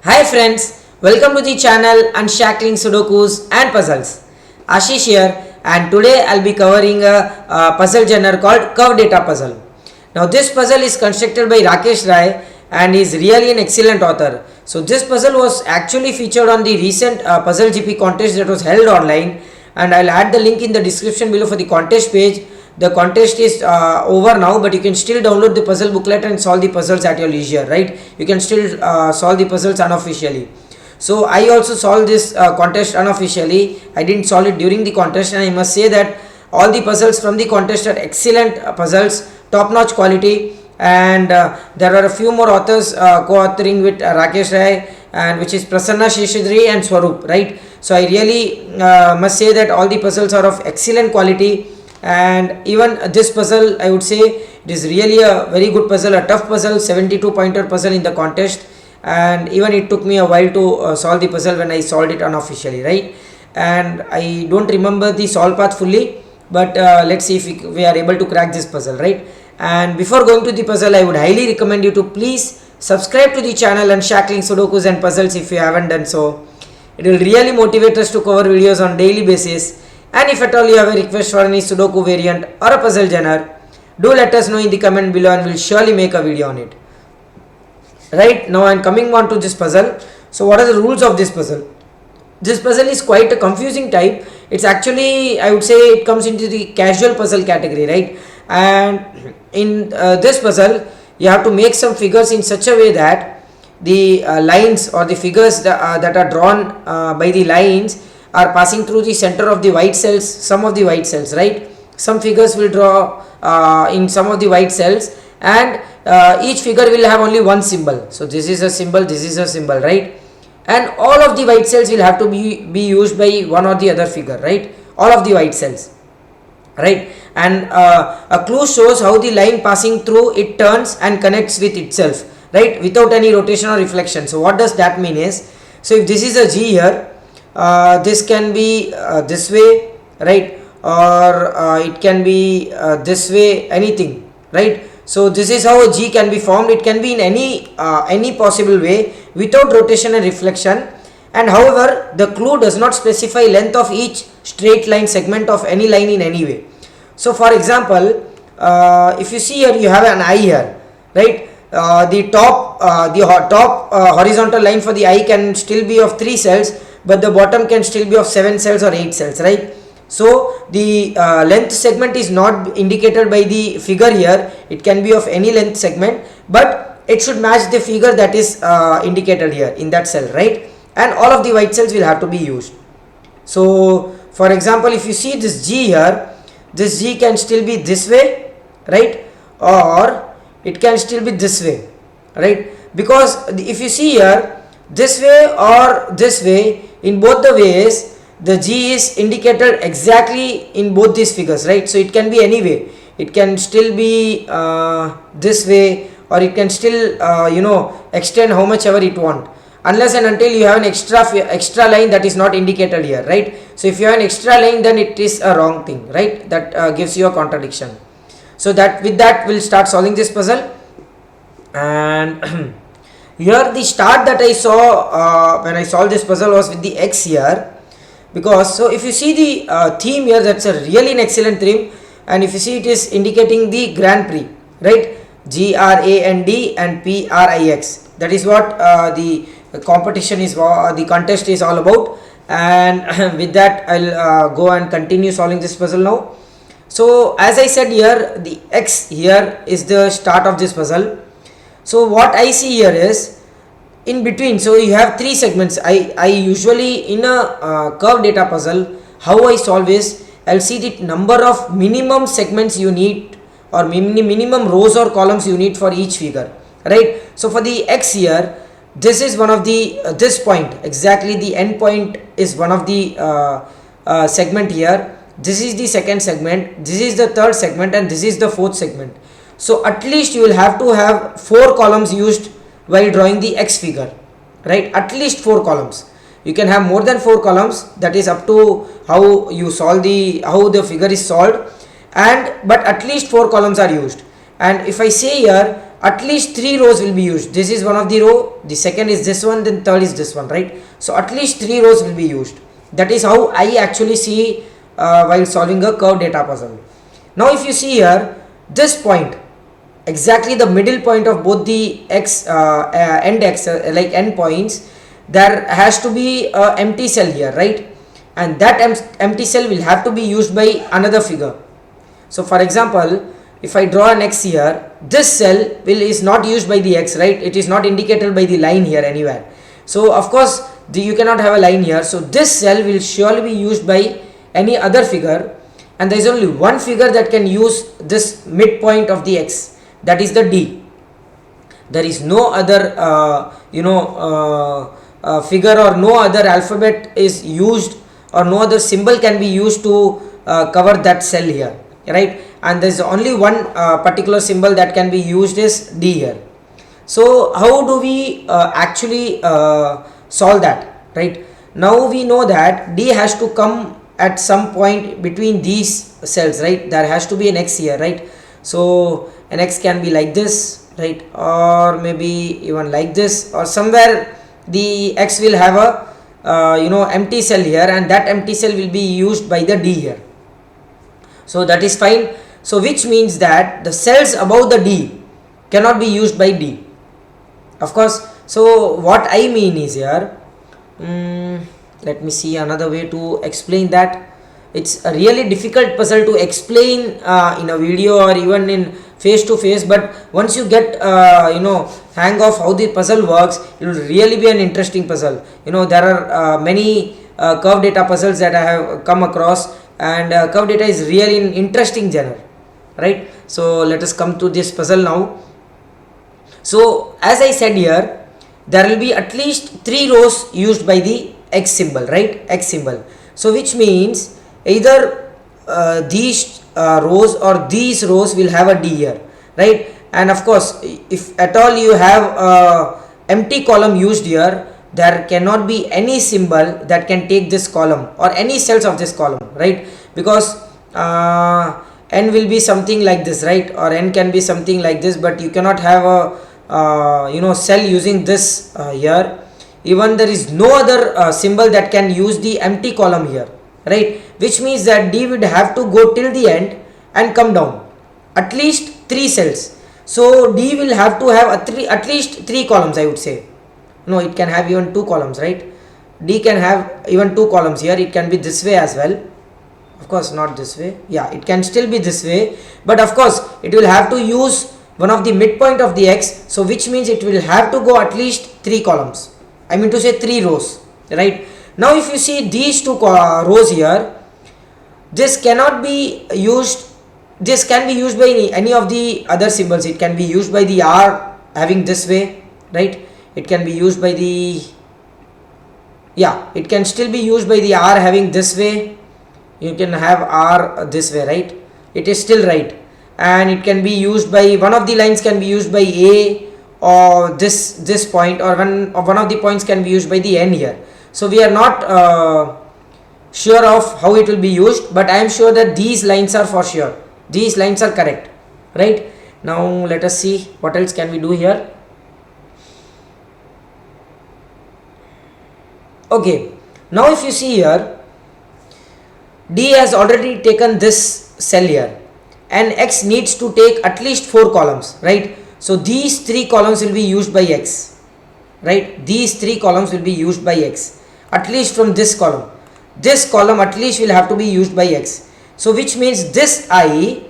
Hi friends, welcome to the channel Unshackling Sudokus and Puzzles. Ashish here, and today I'll be covering a puzzle genre called Curve Data Puzzle. Now this puzzle is constructed by Rakesh Rai and is really an excellent author. So this puzzle was actually featured on the recent Puzzle GP contest that was held online, and I'll add the link in the description below for the contest page. The contest is over now, but you can still download the puzzle booklet and solve the puzzles at your leisure, right? You can still solve the puzzles unofficially. So I also solved this contest unofficially. I didn't solve it during the contest, and I must say that all the puzzles from the contest are excellent puzzles, top notch quality, and there are a few more authors co-authoring with Rakesh Rai, and which is Prasanna Sheshadri and Swarup, right? So I really must say that all the puzzles are of excellent quality. And even this puzzle, I would say it is really a very good puzzle, a tough puzzle, 72 pointer puzzle in the contest, and even it took me a while to solve the puzzle when I solved it unofficially, right? And I don't remember the solve path fully, but let's see if we are able to crack this puzzle, right? And before going to the puzzle, I would highly recommend you to please subscribe to the channel Unshackling Sudokus and Puzzles if you haven't done so. It will really motivate us to cover videos on daily basis. And if at all you have a request for any Sudoku variant or a puzzle genre, do let us know in the comment below and we'll surely make a video on it. Right, now I'm coming on to this puzzle. So what are the rules of this puzzle? This puzzle is quite a confusing type. It's actually, I would say it comes into the casual puzzle category, right? And in this puzzle, you have to make some figures in such a way that the lines or the figures that are drawn by the lines are passing through the center of the white cells, some of the white cells, right? Some figures will draw in some of the white cells, and each figure will have only one symbol. So this is a symbol, this is a symbol, right? And all of the white cells will have to be used by one or the other figure, right? All of the white cells, right? And a clue shows how the line passing through it turns and connects with itself, right? Without any rotation or reflection. So what does that mean is, so if this is a G here, this can be this way, right? Or it can be this way, anything, right? So this is how a G can be formed. It can be in any possible way without rotation and reflection. And however, the clue does not specify length of each straight line segment of any line in any way. So for example, if you see here, you have an eye here, right? The top horizontal line for the eye can still be of 3 cells, but the bottom can still be of 7 cells or 8 cells, right? So the length segment is not indicated by the figure here. It can be of any length segment, but it should match the figure that is indicated here in that cell, right? And all of the white cells will have to be used. So for example, if you see this G here, this G can still be this way, right? Or it can still be this way, right? Because if you see here, this way or this way, in both the ways, the G is indicated exactly in both these figures, right? So it can be any way. It can still be this way, or it can still extend how much ever it want, unless and until you have an extra line that is not indicated here, right? So if you have an extra line, then it is a wrong thing, right? That gives you a contradiction. So that with that we'll start solving this puzzle. And here the start that I saw when I solved this puzzle was with the X here, because so if you see the theme here, that's a really an excellent theme, and if you see, it is indicating the Grand Prix, right? GRAND and PRIX. That is what the competition is, the contest is all about. And with that, I'll go and continue solving this puzzle now. So as I said here, the X here is the start of this puzzle. So what I see here is in between, so you have 3 segments. I usually in a curve data puzzle, how I solve is, I'll see the number of minimum segments you need, or minimum rows or columns you need for each figure, right? So for the X here, this is one of the this point, exactly the end point is one of the segment here. This is the second segment, this is the third segment, and this is the fourth segment. So at least you will have to have 4 columns used while drawing the X figure, right? At least 4 columns. You can have more than 4 columns, that is up to how you solve how the figure is solved, but at least 4 columns are used. And if I say here, at least 3 rows will be used. This is one of the row, the second is this one, then third is this one, right? So at least 3 rows will be used. That is how I actually see while solving a curved data puzzle. Now if you see here, this point, exactly the middle point of both the end points, there has to be a empty cell here, right? And that empty cell will have to be used by another figure. So for example, if I draw an x here, this cell is not used by the x, right? It is not indicated by the line here anywhere. So of course you cannot have a line here, so this cell will surely be used by any other figure, and there is only one figure that can use this midpoint of the x, that is the D. There is no other figure or no other alphabet is used, or no other symbol can be used to cover that cell here, right? And there is only one particular symbol that can be used is D here. So how do we actually solve that, right? Now we know that D has to come at some point between these cells, right? There has to be an x here, right? So an x can be like this, right? Or maybe even like this, or somewhere the x will have a empty cell here, and that empty cell will be used by the D here. So that is fine. So which means that the cells above the D cannot be used by D, of course. So what I mean is here, let me see another way to explain that. It's a really difficult puzzle to explain in a video or even in face to face, but once you get hang of how the puzzle works, it will really be an interesting puzzle. There are many curved data puzzles that I have come across, and curved data is really an interesting genre, right? So let us come to this puzzle now. So as I said here, there will be at least 3 rows used by the x symbol, right? X symbol. So which means either these rows or these rows will have a D here, right? And of course, if at all you have a empty column used here, there cannot be any symbol that can take this column or any cells of this column, right? Because n will be something like this, right? Or n can be something like this, but you cannot have a cell using this here. Even there is no other symbol that can use the empty column here, right? Which means that D would have to go till the end and come down at least 3 cells. So D will have to have at least 3 columns, I would say. No, it can have even 2 columns, right? D can have even 2 columns here. It can be this way as well. Of course not this way. Yeah, it can still be this way, but of course it will have to use one of the midpoint of the x, so which means it will have to go at least 3 columns. I mean to say 3 rows, right? Now if you see these 2 rows here, this cannot be used, this can be used by any of the other symbols. It can be used by the R having this way, right? It can be used by the, yeah, it can still be used by the R having this way. You can have R this way, right? It is still right. And it can be used by, one of the lines can be used by A, or this point, or one of the points can be used by the N here. So we are not sure of how it will be used, but I am sure that these lines are for sure. These lines are correct, right? Now let us see what else can we do here. Okay, now if you see here, D has already taken this cell here, and X needs to take at least 4 columns, right? So these 3 columns will be used by X, right? These 3 columns will be used by X, at least from this column. This column at least will have to be used by X. So which means this I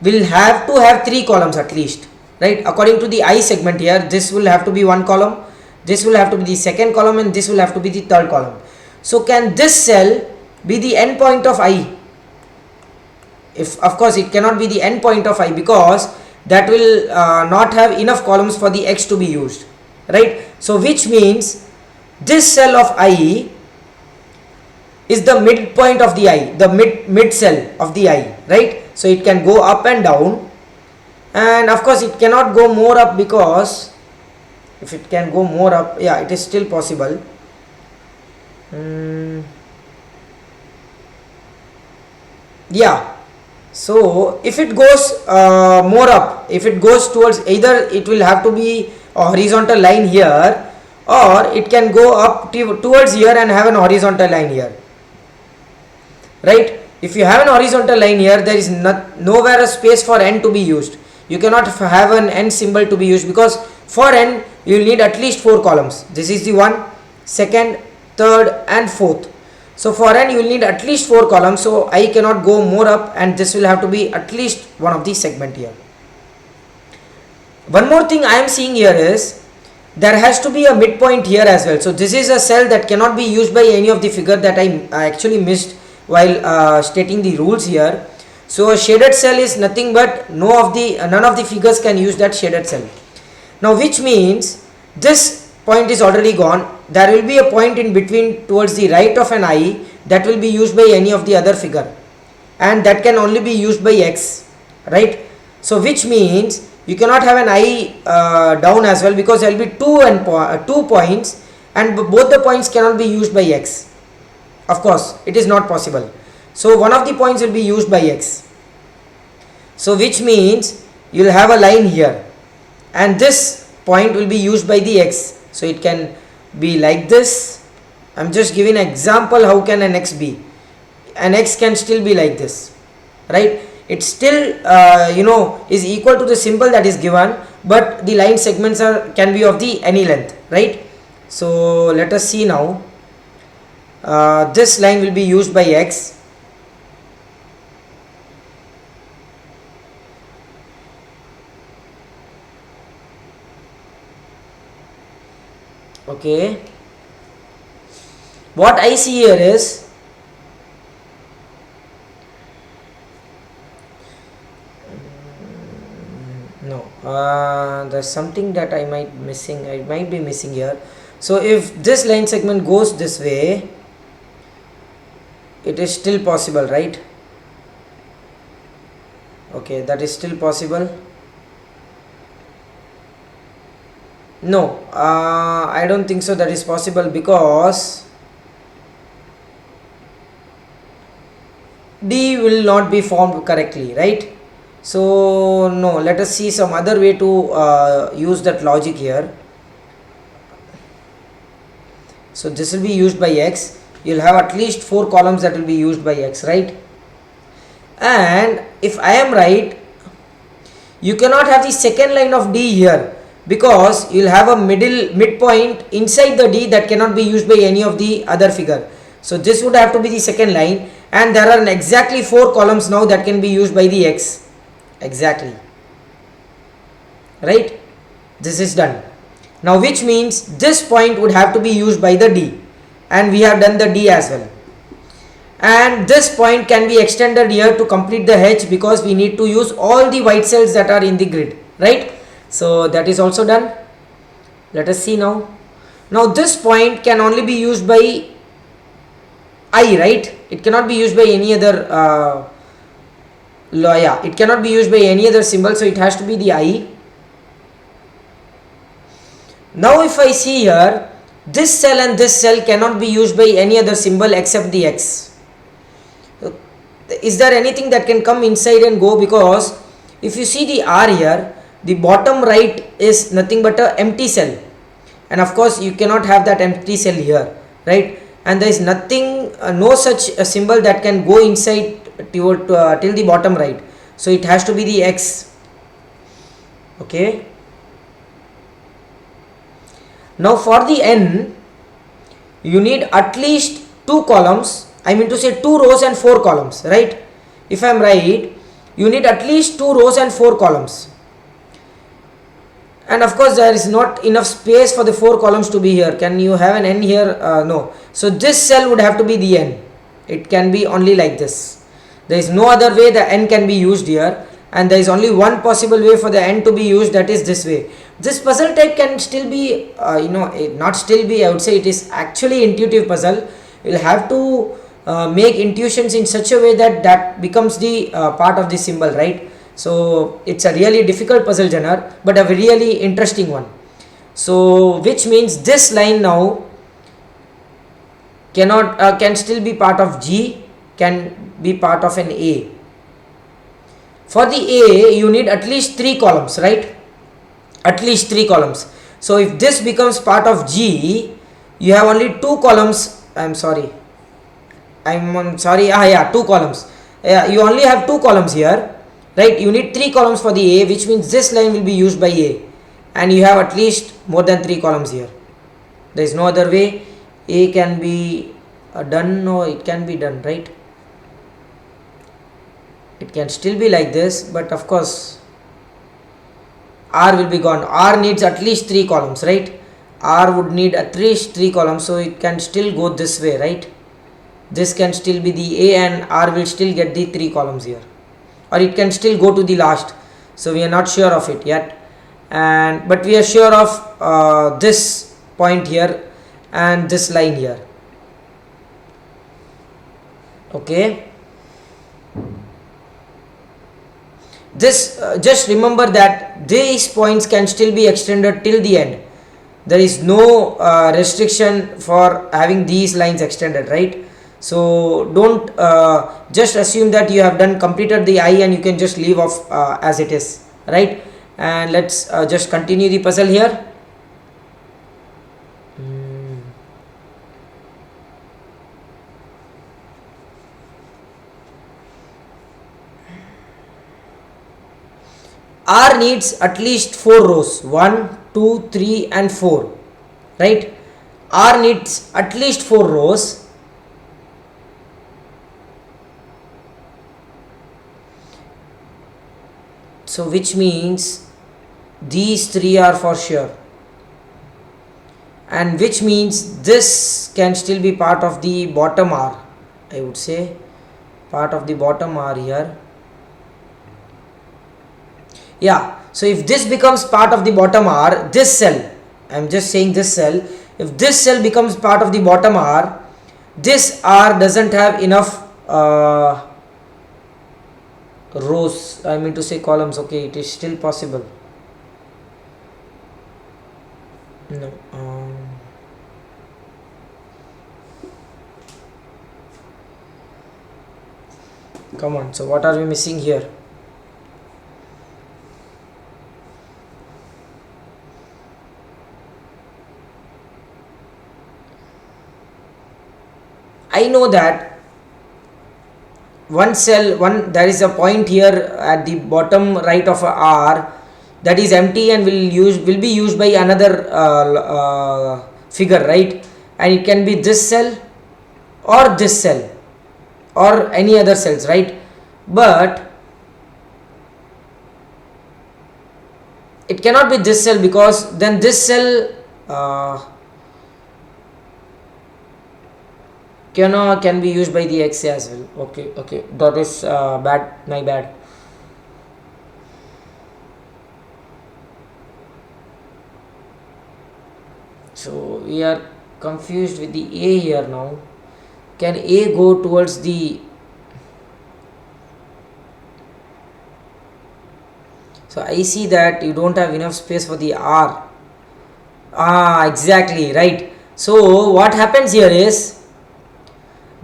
will have to have 3 columns at least, right? According to the I segment here, this will have to be 1 column, this will have to be the second column, and this will have to be the third column. So can this cell be the end point of I? If of course it cannot be the end point of I, because that will not have enough columns for the X to be used, right? So which means this cell of I is the midpoint of the I, the mid cell of the I, right? So it can go up and down, and of course it cannot go more up, because if it can go more up, yeah, it is still possible. Yeah, So if it goes more up, if it goes towards, either it will have to be a horizontal line here, or it can go up towards here and have an horizontal line here, right? If you have an horizontal line here, there is nowhere a space for n to be used. You cannot have an n symbol to be used, because for n you will need at least 4 columns. This is the one, second, third and fourth. So for n you will need at least 4 columns, so I cannot go more up, and this will have to be at least one of the segment here. One more thing I am seeing here is there has to be a midpoint here as well. So this is a cell that cannot be used by any of the figure that I actually missed while stating the rules here. So a shaded cell is nothing but none of the figures can use that shaded cell. Now which means this point is already gone. There will be a point in between towards the right of an eye that will be used by any of the other figure, and that can only be used by x, right? So which means you cannot have an eye down as well, because there will be two points, and both the points cannot be used by x. Of course it is not possible. So one of the points will be used by x. So which means you will have a line here, and this point will be used by the x. So it can be like this. I am just giving an example. How can an x be? An x can still be like this, right? It still is equal to the symbol that is given, but the line segments can be of the any length, right? So let us see now. This line will be used by x. Okay, what I see here is there's something that I might be missing here. So if this line segment goes this way, it is still possible, right? Okay, that is still possible. No, I don't think so that is possible, because D will not be formed correctly, right? So no, let us see some other way to use that logic here. So this will be used by x. You will have at least 4 columns that will be used by x, right? And if I am right, you cannot have the second line of D here, because you will have a midpoint inside the D that cannot be used by any of the other figure. So this would have to be the second line, and there are exactly 4 columns now that can be used by the x. Exactly, right? This is done. Now which means this point would have to be used by the D, and we have done the D as well. And this point can be extended here to complete the H, because we need to use all the white cells that are in the grid, right? So that is also done. Let us see now. Now this point can only be used by I, right? It cannot be used by any other it cannot be used by any other symbol, so it has to be the I. Now if I see here, this cell and this cell cannot be used by any other symbol except the x. Is there anything that can come inside and go? Because if you see the R here, the bottom right is nothing but a empty cell, and of course you cannot have that empty cell here, right? And there is nothing, no such a symbol that can go inside till the bottom right. So it has to be the x. Okay. Now for the n, you need at least 2 columns. I mean to say 2 rows and 4 columns, right? If I am right, you need at least 2 rows and 4 columns. And of course there is not enough space for the 4 columns to be here. Can you have an n here? No. So this cell would have to be the n. It can be only like this. There is no other way the n can be used here, and there is only one possible way for the n to be used, that is this way. This puzzle type can still be not still be, I would say it is actually intuitive puzzle. You will have to make intuitions in such a way that becomes the part of the symbol, right? So it's a really difficult puzzle genre, but a really interesting one. So which means this line now can still be part of G, can be part of an A. For the A, you need at least 3 columns, right? At least 3 columns. So if this becomes part of G, you have only 2 columns. I'm sorry, 2 columns. You only have 2 columns here, right? You need 3 columns for the A, which means this line will be used by A, and you have at least more than 3 columns here. There is no other way A can be done. No, it can be done, right? It can still be like this, but of course R will be gone. R needs at least 3 columns, right? R would need at least 3 columns, so it can still go this way, right? This can still be the A, and R will still get the 3 columns here, or it can still go to the last. So we are not sure of it yet, but we are sure of this point here and this line here. Okay, this just remember that these points can still be extended till the end. There is no restriction for having these lines extended, right? So don't just assume that you have completed the I and you can just leave off as it is, right? And let's just continue the puzzle here. R needs at least 4 rows, 1, 2, 3 and 4, right? R needs at least 4 rows. So which means these 3 are for sure, and which means this can still be part of the bottom R. I would say part of the bottom R here. Yeah, so if this becomes part of the bottom R, this cell, I am just saying this cell, if this cell becomes part of the bottom R, this R doesn't have enough rows, I mean to say columns. Okay, it is still possible. No, come on, so what are we missing here? I know that one cell, there is a point here at the bottom right of a R that is empty and will be used by another figure, right? And it can be this cell or this cell or any other cells, right? But it cannot be this cell, because then this cell can be used by the X as well. Okay, that is bad, my bad. So we are confused with the A here now. Can A go towards the, so I see that you don't have enough space for the R. Exactly, right. So what happens here is,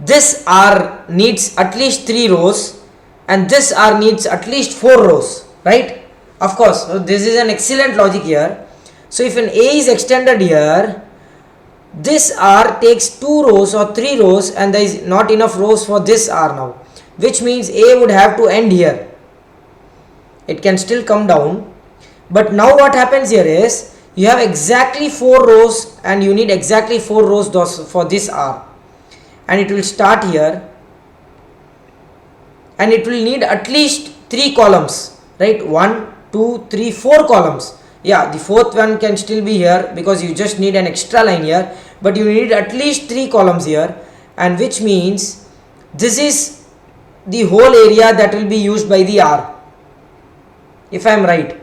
this R needs at least 3 rows and this R needs at least 4 rows, right? Of course, so this is an excellent logic here. So if an A is extended here, this R takes 2 rows or 3 rows, and there is not enough rows for this R now, which means A would have to end here. It can still come down, but now what happens here is, you have exactly 4 rows and you need exactly 4 rows for this R, and it will start here and it will need at least 3 columns, right? 1, 2, 3, 4 columns. Yeah, the fourth one can still be here because you just need an extra line here, but you need at least 3 columns here, and which means this is the whole area that will be used by the R, if I am right.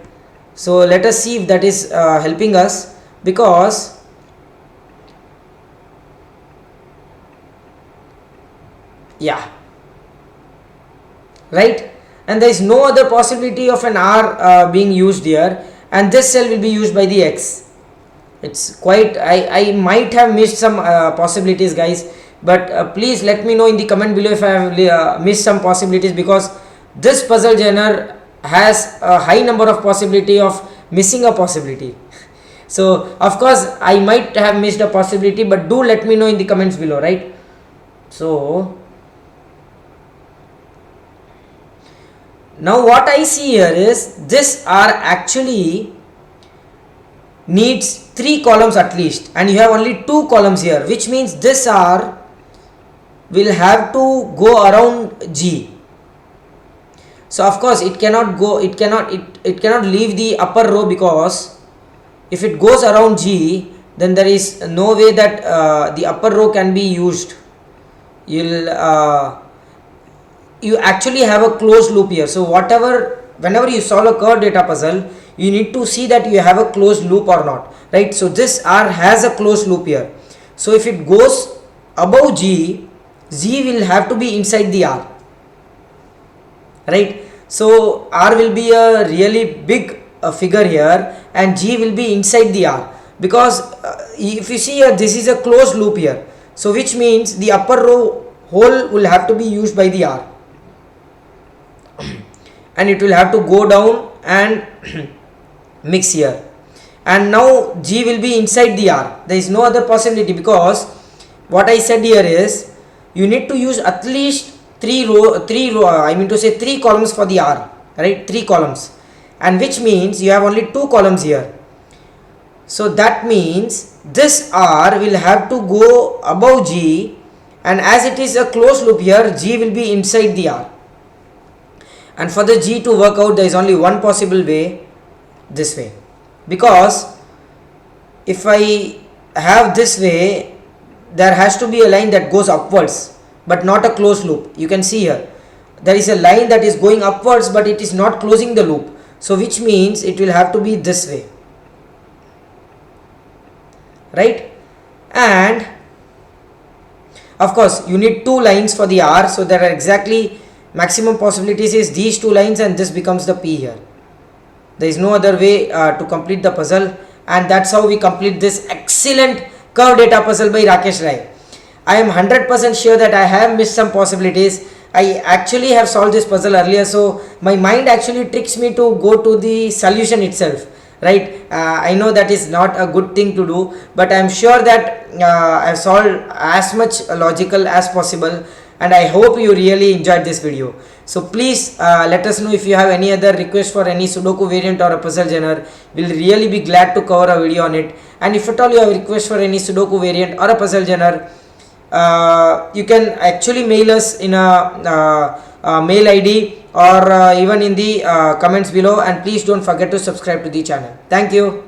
So let us see if that is helping us, because yeah, right, and there is no other possibility of an R being used here, and this cell will be used by the X. It's quite, I might have missed some possibilities, guys, but please let me know in the comment below if I have missed some possibilities, because this puzzle genre has a high number of possibility of missing a possibility. So of course I might have missed a possibility, but do let me know in the comments below, right? So now what I see here is this R actually needs 3 columns at least, and you have only 2 columns here, which means this R will have to go around G. So of course it cannot leave the upper row, because if it goes around G, then there is no way that the upper row can be used. You actually have a closed loop here. So whenever you solve a curved data puzzle, you need to see that you have a closed loop or not, right? So this R has a closed loop here. So if it goes above G, G will have to be inside the R, right? So R will be a really big figure here, and G will be inside the R, because if you see here, this is a closed loop here. So which means the upper row whole will have to be used by the R, and it will have to go down and mix here. And now G will be inside the R. There is no other possibility, because what I said here is you need to use at least 3 columns for the R, right? 3 columns, and which means you have only 2 columns here. So that means this R will have to go above G, and as it is a closed loop here, G will be inside the R. And for the G to work out, there is only one possible way, this way, because if I have this way, there has to be a line that goes upwards, but not a closed loop. You can see here, there is a line that is going upwards, but it is not closing the loop. So which means it will have to be this way, right? And of course you need 2 lines for the R, so there are exactly maximum possibilities is these 2 lines, and this becomes the P here. There is no other way to complete the puzzle, and that's how we complete this excellent curved data puzzle by Rakesh Rai. I am 100% sure that I have missed some possibilities. I actually have solved this puzzle earlier, so my mind actually tricks me to go to the solution itself, right? I know that is not a good thing to do, but I am sure that I have solved as much logical as possible, and I hope you really enjoyed this video. So please let us know if you have any other request for any Sudoku variant or a puzzle genre. We'll really be glad to cover a video on it. And if at all you have a request for any Sudoku variant or a puzzle genre, you can actually mail us in a mail ID or even in the comments below, and please don't forget to subscribe to the channel. Thank you.